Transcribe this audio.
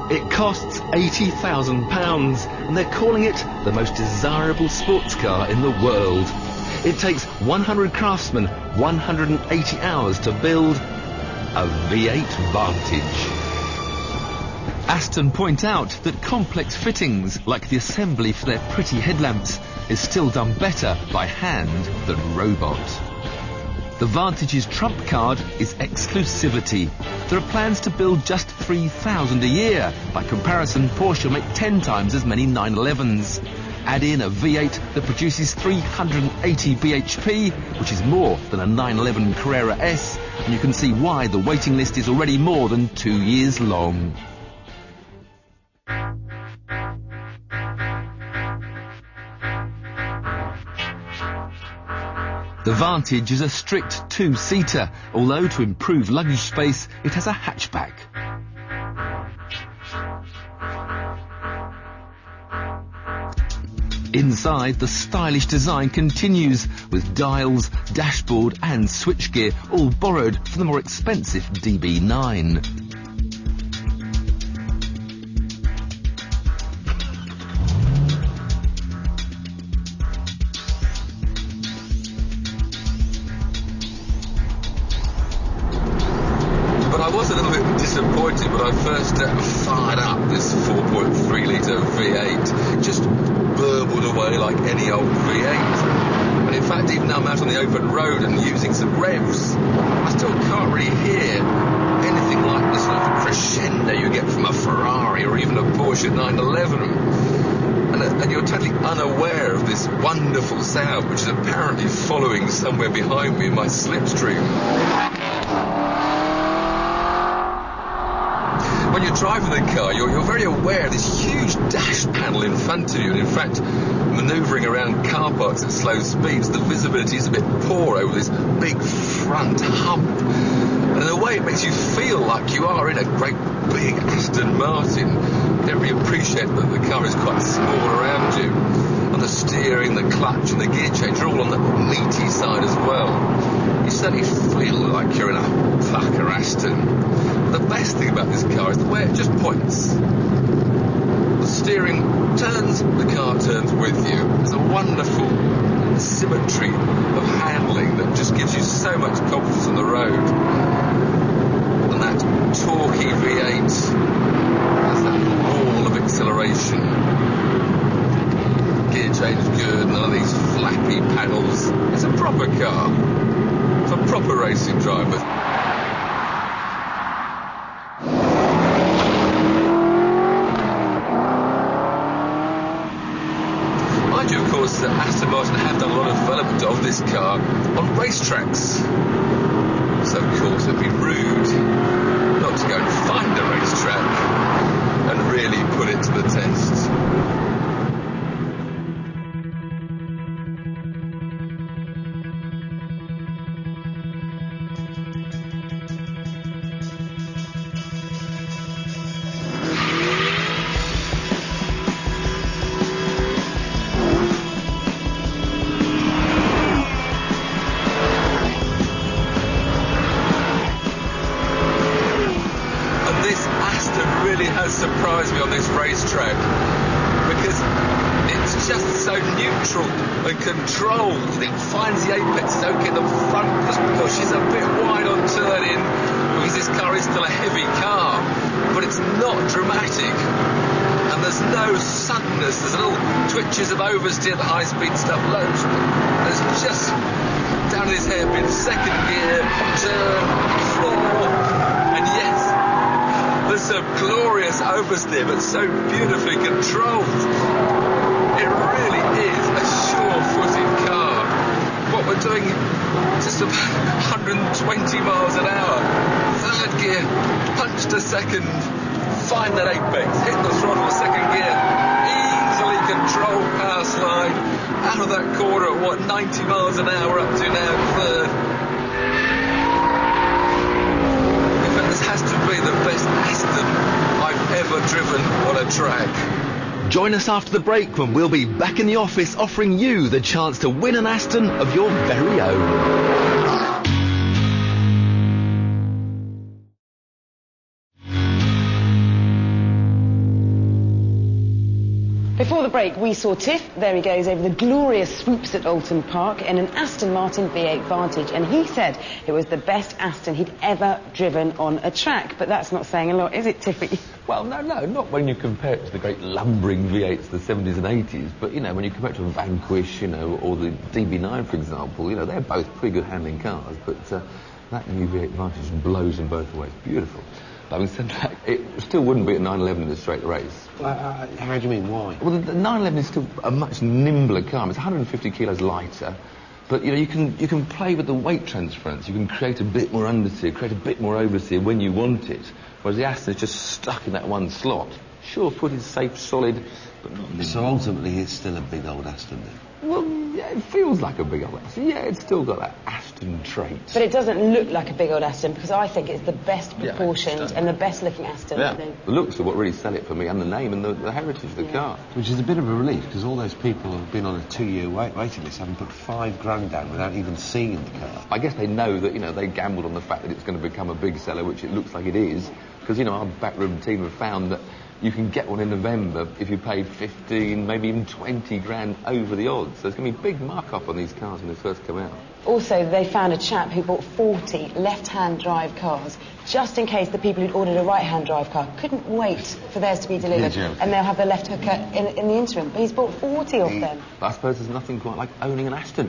It costs £80,000 and they're calling it the most desirable sports car in the world. It takes 100 craftsmen 180 hours to build a V8 Vantage. Aston point out that complex fittings, like the assembly for their pretty headlamps, is still done better by hand than robot. The Vantage's trump card is exclusivity. There are plans to build just 3,000 a year. By comparison, Porsche will make 10 times as many 911s. Add in a V8 that produces 380 bhp, which is more than a 911 Carrera S, and you can see why the waiting list is already more than 2 years long. The Vantage is a strict two-seater, although to improve luggage space, it has a hatchback. Inside, the stylish design continues, with dials, dashboard and switchgear all borrowed from the more expensive DB9. I was a little bit disappointed when I first fired up this 4.3 litre V8. It just burbled away like any old V8. And in fact, even though I'm out on the open road and using some revs, I still can't really hear anything like the sort of crescendo you get from a Ferrari or even a Porsche 911. And you're totally unaware of this wonderful sound, which is apparently following somewhere behind me in my slipstream. When you're driving the car, you're very aware of this huge dash panel in front of you, and in fact, manoeuvring around car parks at slow speeds, the visibility is a bit poor over this big front hump. And in a way, it makes you feel like you are in a great big Aston Martin. You don't really appreciate that the car is quite small around you. And the steering, the clutch and the gear change are all on the meaty side as well. You certainly feel like you're in a pucker Aston. The best thing about this car is the way it just points. The steering turns, the car turns with you. There's a wonderful symmetry of handling that just gives you so much confidence on the road. And that torquey V8 has that wall of acceleration. Gear change is good, none of these flappy pedals. It's a proper car for proper racing drivers. Of course, Aston Martin have done a lot of development of this car on racetracks. So of course it'd be rude not to go and find a racetrack and really put it to the test. Has surprised me on this racetrack because it's just so neutral and controlled. It finds the apex, it's okay, the front just pushes a bit wide on turn-in because this car is still a heavy car, but it's not dramatic and there's no suddenness. There's little twitches of oversteer, the high-speed stuff, loads. There's just down in this hairpin, second gear, turn, floor, and yes, there's some glorious oversteer, but so beautifully controlled. It really is a sure-footed car. What we're doing, just about 120 miles an hour. Third gear, punch to second, find that apex, hit the throttle, second gear, easily controlled power slide, out of that corner at what, 90 miles an hour up to now third. This has to be the best Aston I've ever driven on a track. Join us after the break when we'll be back in the office offering you the chance to win an Aston of your very own. Before the break, we saw Tiff, there he goes, over the glorious swoops at Oulton Park in an Aston Martin V8 Vantage, and he said it was the best Aston he'd ever driven on a track. But that's not saying a lot, is it, Tiffy? Well, no, not when you compare it to the great lumbering V8s of the 70s and 80s, but, you know, when you compare it to a Vanquish, you know, or the DB9, for example, you know, they're both pretty good handling cars, but that new V8 Vantage blows them both away. It's beautiful. But having said that, it still wouldn't be a 911 in a straight race. How do you mean, why? Well, the 911 is still a much nimbler car. It's 150 kilos lighter, but, you know, you can play with the weight transference. You can create a bit more understeer, create a bit more oversteer when you want it, whereas the Aston is just stuck in that one slot. Sure, footed, safe, solid, but not nimble. So ultimately, it's still a big old Aston then? Well, yeah, it feels like a big old Aston. Yeah, it's still got that Aston trait. But it doesn't look like a big old Aston, because I think it's the best proportioned and the best looking Aston. Yeah, the looks are what really sell it for me, and the name and the heritage of the car. Which is a bit of a relief, because all those people who've been on a 2-year waiting list haven't put £5,000 down without even seeing the car. I guess they know that, you know, they gambled on the fact that it's going to become a big seller, which it looks like it is, because, you know, our backroom team have found that you can get one in November if you pay 15, maybe even 20 grand over the odds. So there's going to be a big markup on these cars when they first come out. Also, they found a chap who bought 40 left-hand drive cars, just in case the people who'd ordered a right-hand drive car couldn't wait for theirs to be delivered, and they'll have the left hooker in the interim. But he's bought 40 of them. I suppose there's nothing quite like owning an Aston.